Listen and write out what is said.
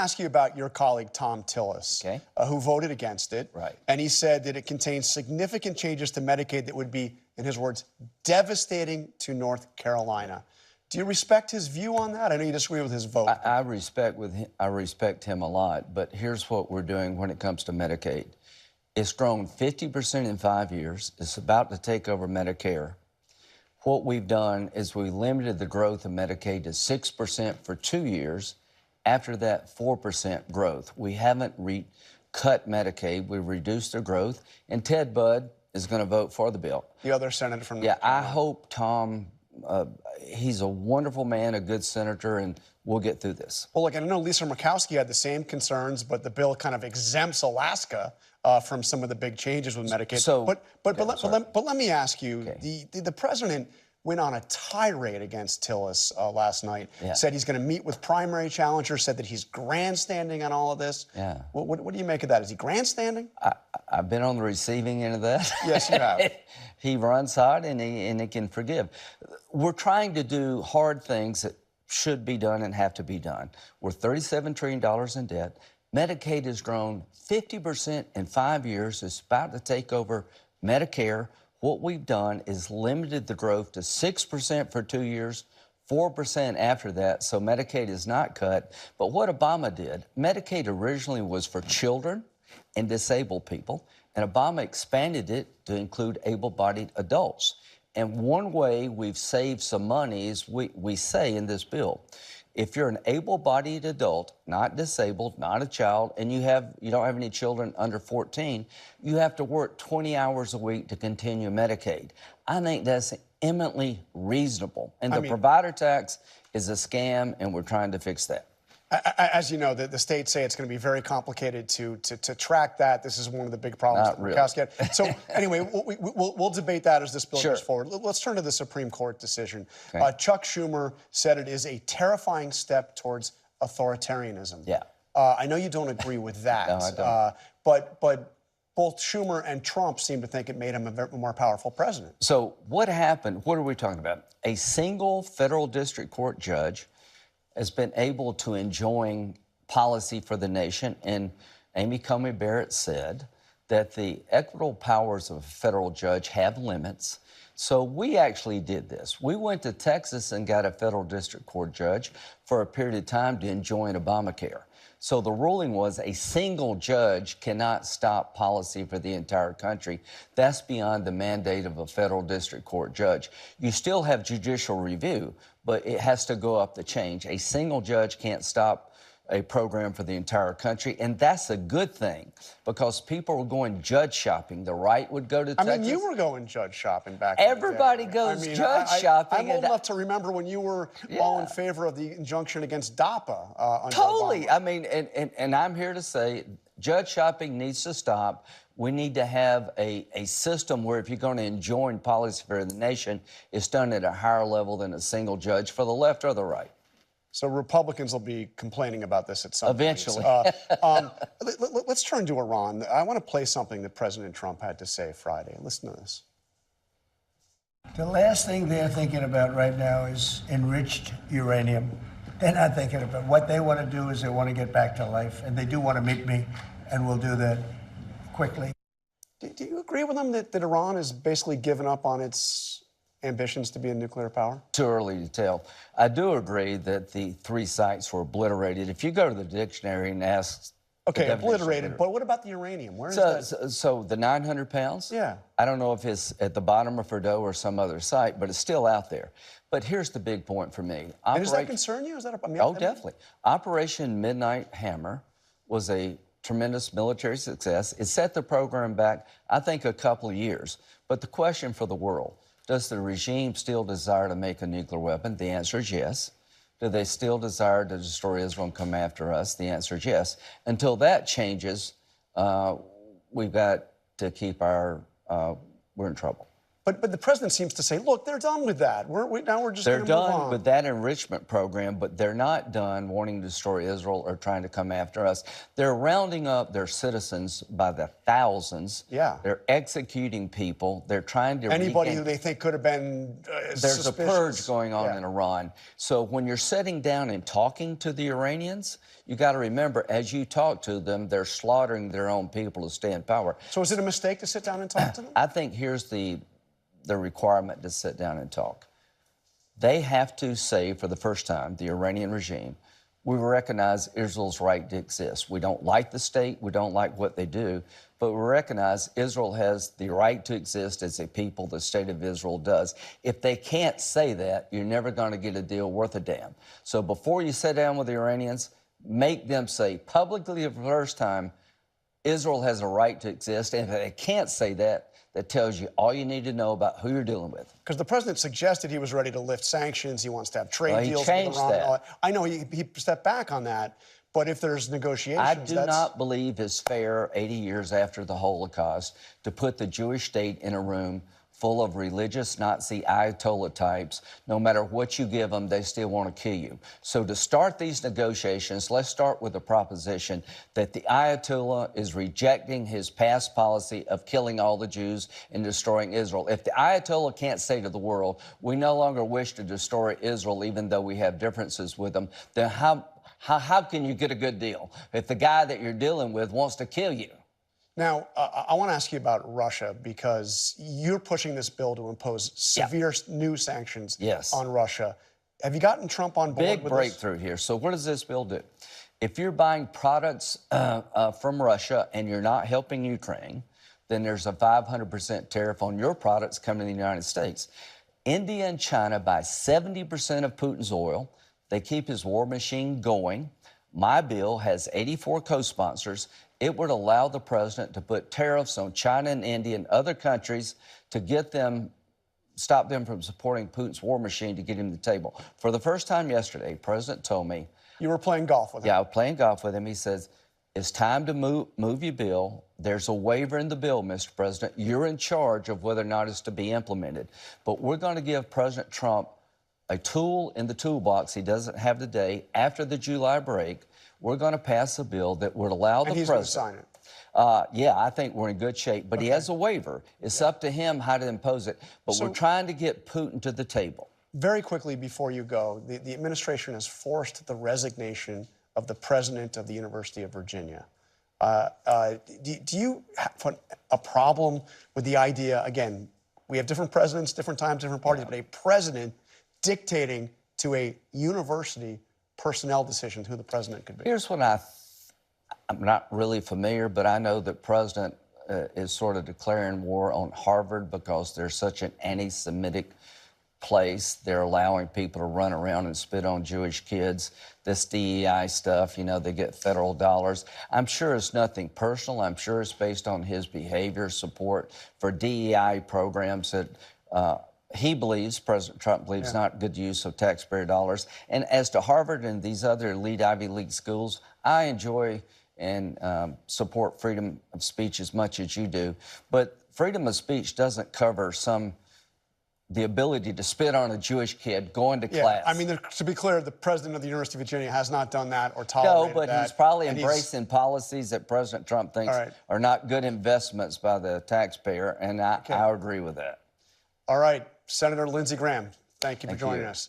Ask you about your colleague Tom Tillis, Okay. Who voted against it. Right. And he said that it contains significant changes to Medicaid that would be, in his words, devastating to North Carolina. Do you respect his view on that? I know you disagree with his vote. I respect him a lot, but here's what we're doing when it comes to Medicaid. It's grown 50% in 5 years. It's about to take over Medicare. What we've done is we limited the growth of Medicaid to 6% for 2 years. After that, 4% growth. We haven't cut Medicaid. We've reduced the growth, and Ted Budd is going to vote for the bill. The other senator from North Carolina. I hope Tom, he's a wonderful man, a good senator, and we'll get through this. Well, look, I know Lisa Murkowski had the same concerns, but the bill kind of exempts Alaska from some of the big changes with Medicaid. So, but let me ask you, okay. the president went on a tirade against Tillis last night, Yeah. said he's going to meet with primary challengers, said that he's grandstanding on all of this. Yeah. What do you make of that? Is he grandstanding? I've been on the receiving end of that. Yes, you have. He runs hard and he can forgive. We're trying to do hard things that should be done and have to be done. We're $37 trillion in debt. Medicaid has grown 50% in 5 years. It's about to take over Medicare. What we've done is limited the growth to 6% for 2 years, 4% after that, so Medicaid is not cut. But what Obama did, Medicaid originally was for children and disabled people, and Obama expanded it to include able-bodied adults. And one way we've saved some money is we say in this bill, if you're an able-bodied adult, not disabled, not a child, and you don't have any children under 14, you have to work 20 hours a week to continue Medicaid. I think that's eminently reasonable. And the provider tax is a scam, and we're trying to fix that. As you know, the states say it's going to be very complicated to track that. This is one of the big problems Not that really. Murkowski had. So anyway, we'll debate that as this bill Sure. goes forward. Let's turn to the Supreme Court decision. Okay. Chuck Schumer said it is a terrifying step towards authoritarianism. Yeah. I know you don't agree with that. No, I don't. But both Schumer and Trump seem to think it made him a very more powerful president. So what happened? What are we talking about? A single federal district court judge has been able to enjoin policy for the nation, and Amy Coney Barrett said that the equitable powers of a federal judge have limits. So we actually did this. We went to Texas and got a federal district court judge for a period of time to enjoin Obamacare. So the ruling was a single judge cannot stop policy for the entire country. That's beyond the mandate of a federal district court judge. You still have judicial review, but it has to go up the chain. A single judge can't stop a program for the entire country, and that's a good thing because people were going judge shopping. The right would go to Texas. I mean, you were going judge shopping back Everybody in the day. goes judge shopping. I'm old enough to remember when you were all in favor of the injunction against DAPA. Under Totally. Obama. I mean, and I'm here to say judge shopping needs to stop. We need to have a system where if you're going to enjoin policy for the nation, it's done at a higher level than a single judge for the left or the right. So Republicans will be complaining about this at some point. Eventually. Let's turn to Iran. I want to play something that President Trump had to say Friday. Listen to this. The last thing they're thinking about right now is enriched uranium. They're not thinking about what they want to do is they want to get back to life, and they do want to meet me, and we'll do that quickly. Do you agree with them that Iran has basically given up on its ambitions to be a nuclear power? Too early to tell. I do agree that the 3 sites were obliterated. If you go to the dictionary and ask... Okay, obliterated, but what about the uranium? Where is that? So the 900 pounds? Yeah. I don't know if it's at the bottom of Fordo or some other site, but it's still out there. But here's the big point for me. And does that concern you? Is that definitely. Operation Midnight Hammer was a tremendous military success. It set the program back, I think, a couple of years. But the question for the world, does the regime still desire to make a nuclear weapon? The answer is yes. Do they still desire to destroy Israel and come after us? The answer is yes. Until that changes, we've got to keep we're in trouble. But the president seems to say, look, they're done with that. Now we're just They're going to move on. done with that enrichment program, but they're not done wanting to destroy Israel or trying to come after us. They're rounding up their citizens by the thousands. Yeah. They're executing people. They're trying to Anybody who they think could have been There's a purge going on Yeah. in Iran. So when you're sitting down and talking to the Iranians, you got to remember, as you talk to them, they're slaughtering their own people to stay in power. So is it a mistake to sit down and talk to them? I think here's the requirement to sit down and talk. They have to say, for the first time, the Iranian regime, we recognize Israel's right to exist. We don't like the state, we don't like what they do, but we recognize Israel has the right to exist as a people, the state of Israel does. If they can't say that, you're never going to get a deal worth a damn. So before you sit down with the Iranians, make them say publicly for the first time, Israel has a right to exist, and if they can't say that, that tells you all you need to know about who you're dealing with. Because the president suggested he was ready to lift sanctions. He wants to have trade deals with changed Iran. And all that. that. I know he stepped back on that, but if there's negotiations, I do not believe it's fair 80 years after the Holocaust to put the Jewish state in a room full of religious Nazi Ayatollah types. No matter what you give them, they still want to kill you. So to start these negotiations, let's start with the proposition that the Ayatollah is rejecting his past policy of killing all the Jews and destroying Israel. If the Ayatollah can't say to the world, we no longer wish to destroy Israel even though we have differences with them, then how can you get a good deal if the guy that you're dealing with wants to kill you? Now, I want to ask you about Russia, because you're pushing this bill to impose severe new sanctions on Russia. Have you gotten Trump on board with Big breakthrough here. So what does this bill do? If you're buying products from Russia and you're not helping Ukraine, then there's a 500% tariff on your products coming to the United States. India and China buy 70% of Putin's oil. They keep his war machine going. My bill has 84 co-sponsors. It would allow the president to put tariffs on China and India and other countries to get them, stop them from supporting Putin's war machine to get him to the table. For the first time yesterday, the president told me. You were playing golf with him. Yeah, I was playing golf with him. He says, it's time to move your bill. There's a waiver in the bill, Mr. President. You're in charge of whether or not it's to be implemented. But we're going to give President Trump a tool in the toolbox he doesn't have today. After the July break, we're going to pass a bill that would allow the president. And he's going to sign it. Yeah, I think we're in good shape. But he has a waiver. It's up to him how to impose it. But we're trying to get Putin to the table. Very quickly before you go, the administration has forced the resignation of the president of the University of Virginia. Do you have a problem with the idea, again, we have different presidents, different times, different parties, but a president dictating to a university personnel decisions who the president could be? Here's what I'm not really familiar, but I know that President is sort of declaring war on Harvard because they're such an anti-Semitic place. They're allowing people to run around and spit on Jewish kids. This DEI stuff, you know, they get federal dollars. I'm sure it's nothing personal. I'm sure it's based on his behavior, support for DEI programs that he believes, President Trump believes, not good use of taxpayer dollars. And as to Harvard and these other elite Ivy League schools, I enjoy and support freedom of speech as much as you do. But freedom of speech doesn't cover the ability to spit on a Jewish kid going to class. I mean, to be clear, the president of the University of Virginia has not done that or tolerated that. No, but he's probably embracing policies that President Trump thinks are not good investments by the taxpayer, and I agree with that. All right, Senator Lindsey Graham, thank you for joining us.